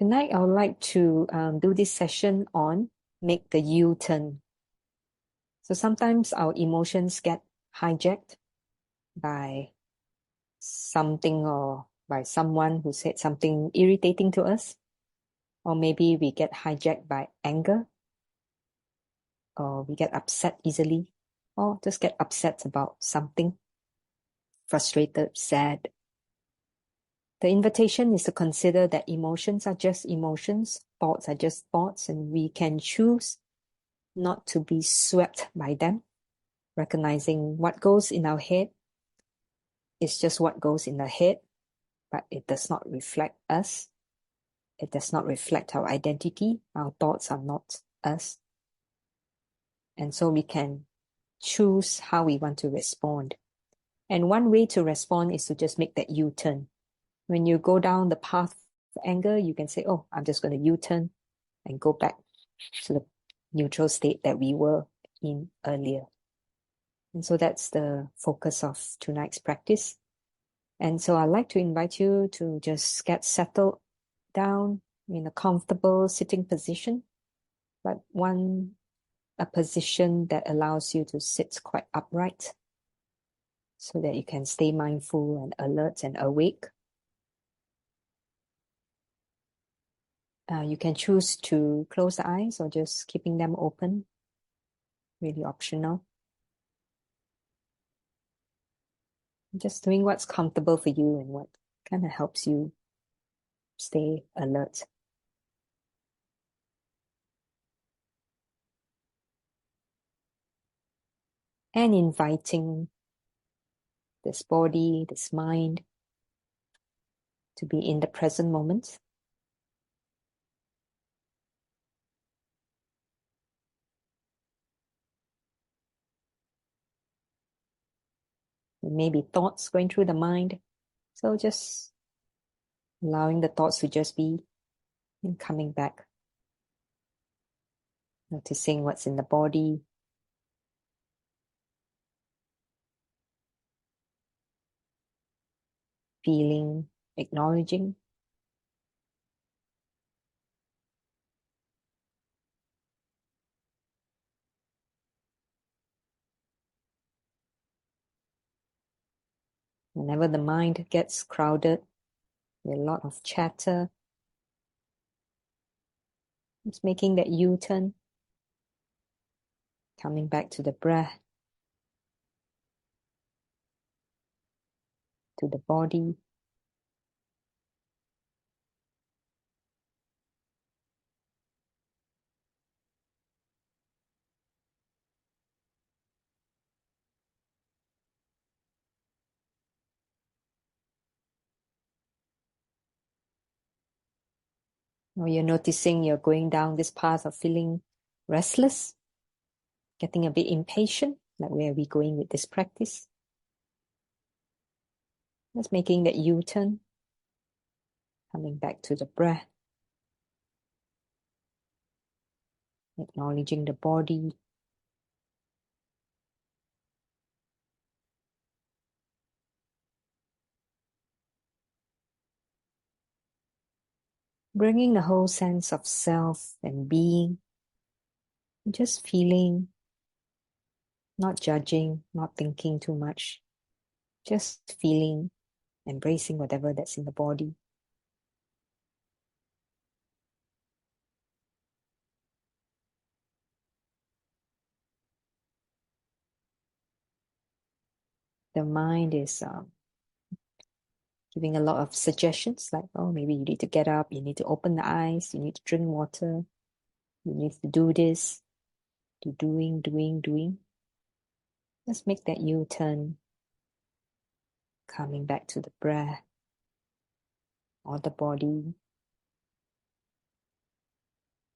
Tonight, I would like to do this session on make the U-turn. So sometimes our emotions get hijacked by something or by someone who said something irritating to us. Or maybe we get hijacked by anger, or we get upset easily, or just get upset about something, frustrated, sad. The invitation is to consider that emotions are just emotions, thoughts are just thoughts, and we can choose not to be swept by them, recognizing what goes in our head is just what goes in the head, but it does not reflect us. It does not reflect our identity. Our thoughts are not us. And so we can choose how we want to respond. And one way to respond is to just make that U-turn. When you go down the path of anger, you can say, oh, I'm just going to U-turn and go back to the neutral state that we were in earlier. And so that's the focus of tonight's practice. And so I'd like to invite you to just get settled down in a comfortable sitting position, but a position that allows you to sit quite upright so that you can stay mindful and alert and awake. You can choose to close the eyes or just keeping them open, really optional. Just doing what's comfortable for you and what kind of helps you stay alert. And inviting this body, this mind, to be in the present moment. There may be thoughts going through the mind, so just allowing the thoughts to just be and coming back. Noticing what's in the body. Feeling, acknowledging. Whenever the mind gets crowded with a lot of chatter, just making that U-turn, coming back to the breath, to the body. Or you're noticing you're going down this path of feeling restless, getting a bit impatient, like where are we going with this practice? Just making that U-turn, coming back to the breath, acknowledging the body. Bringing the whole sense of self and being, just feeling, not judging, not thinking too much, just feeling, embracing whatever that's in the body. The mind is giving a lot of suggestions like, oh, maybe you need to get up, you need to open the eyes, you need to drink water, you need to do this, to doing. Just make that U-turn, coming back to the breath or the body.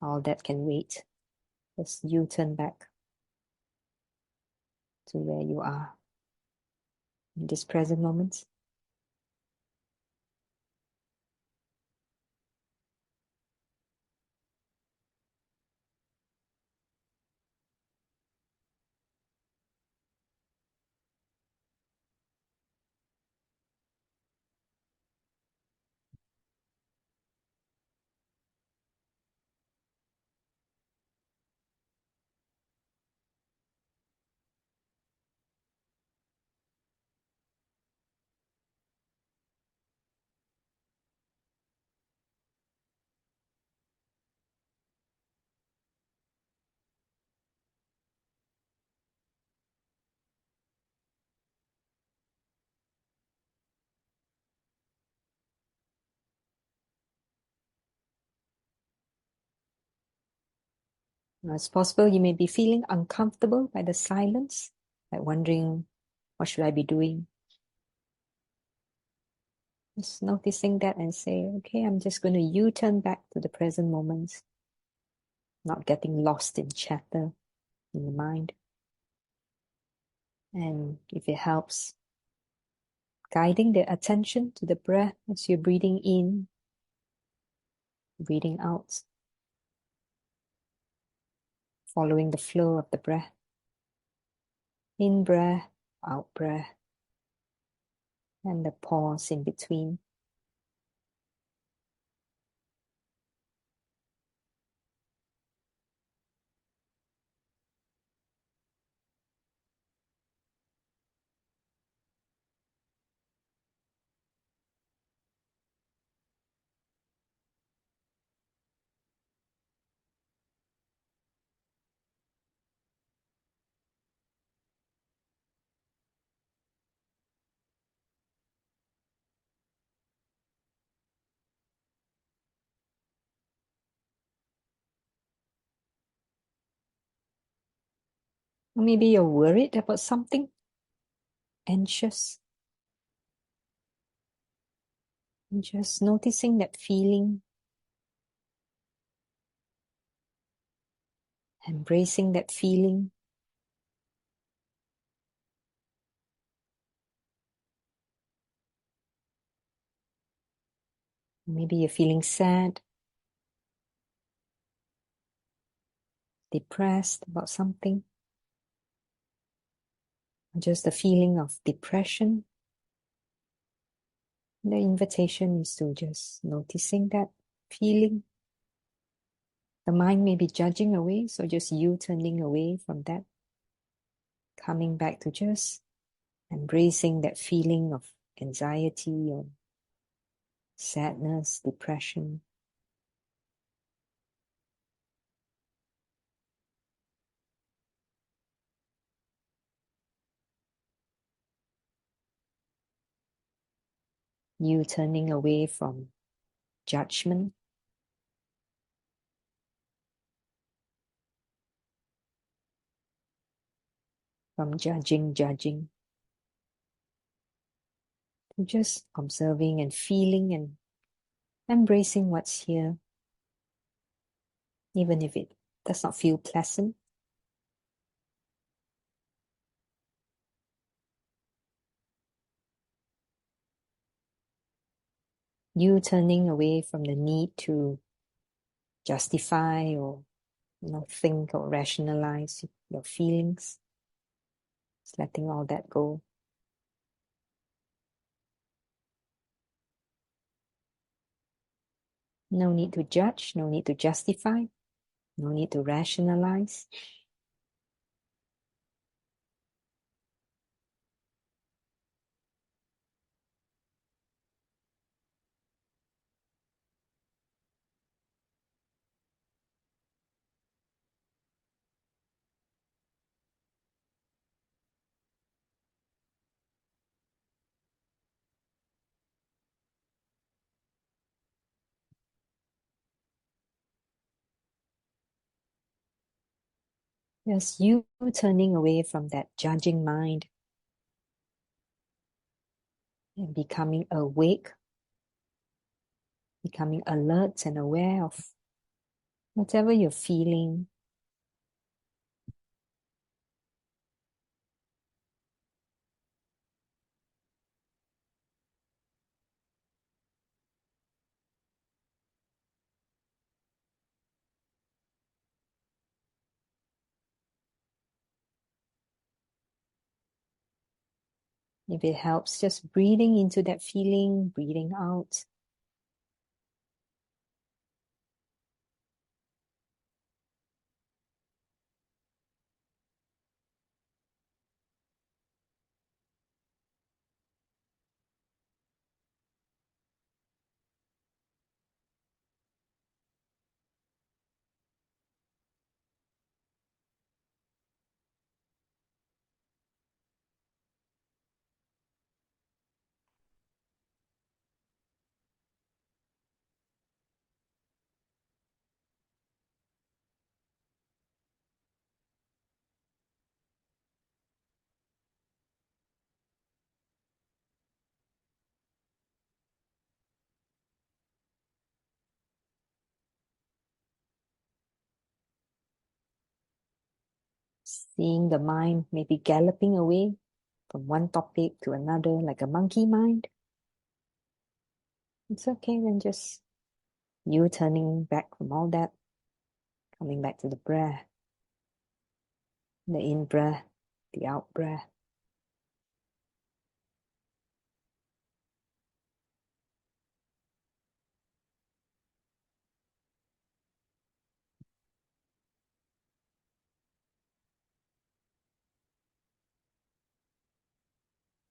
All that can wait. Just U-turn back to where you are in this present moment. Now, it's possible you may be feeling uncomfortable by the silence, like wondering, what should I be doing? Just noticing that and say, okay, I'm just going to U-turn back to the present moment, not getting lost in chatter in the mind. And if it helps, guiding the attention to the breath as you're breathing in, breathing out, following the flow of the breath. In breath, out breath, and the pause in between. Or maybe you're worried about something, anxious. And just noticing that feeling, embracing that feeling. Maybe you're feeling sad, depressed about something. Just the feeling of depression. The invitation is to just noticing that feeling. The mind may be judging away, so just you turning away from that. Coming back to just embracing that feeling of anxiety or sadness, depression. You turning away from judgment, from judging, to just observing and feeling and embracing what's here, even if it does not feel pleasant. You turning away from the need to justify or think or rationalize your feelings. Just letting all that go. No need to judge, no need to justify, no need to rationalize. Just you turning away from that judging mind and becoming awake, becoming alert and aware of whatever you're feeling. If it helps, just breathing into that feeling, breathing out. Seeing the mind maybe galloping away from one topic to another like a monkey mind. It's okay, then just you turning back from all that, coming back to the breath, the in-breath, the out-breath.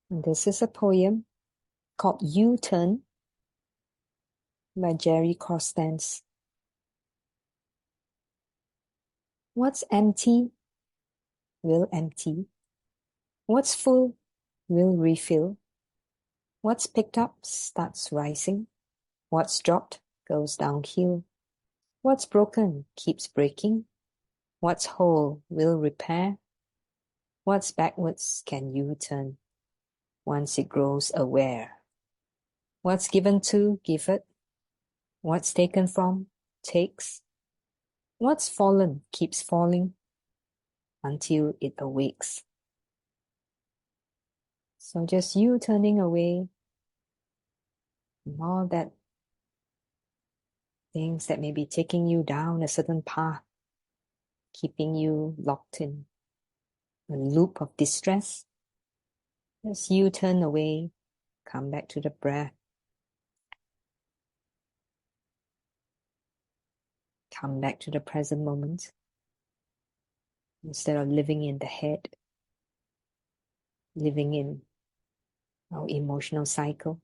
And this is a poem called U-Turn by Corstens. What's empty will empty. What's full will refill. What's picked up starts rising. What's dropped goes downhill. What's broken keeps breaking. What's whole will repair. What's backwards can you turn once it grows aware. What's given to giveth. What's taken from takes. What's fallen keeps falling until it awakes. So just you turning away from all that things that may be taking you down a certain path, keeping you locked in a loop of distress. As you turn away, come back to the breath. Come back to the present moment. Instead of living in the head, living in our emotional cycle.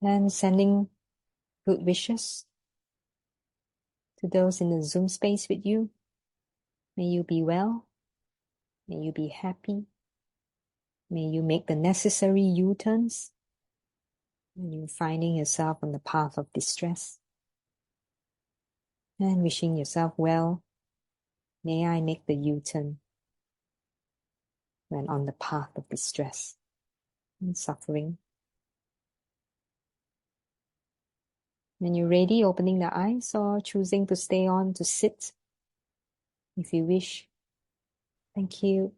And sending good wishes to those in the Zoom space with you. May you be well. May you be happy. May you make the necessary U-turns when you're finding yourself on the path of distress. And wishing yourself well. May I make the U-turn when on the path of distress and suffering. When you're ready, opening the eyes or choosing to stay on to sit if you wish. Thank you.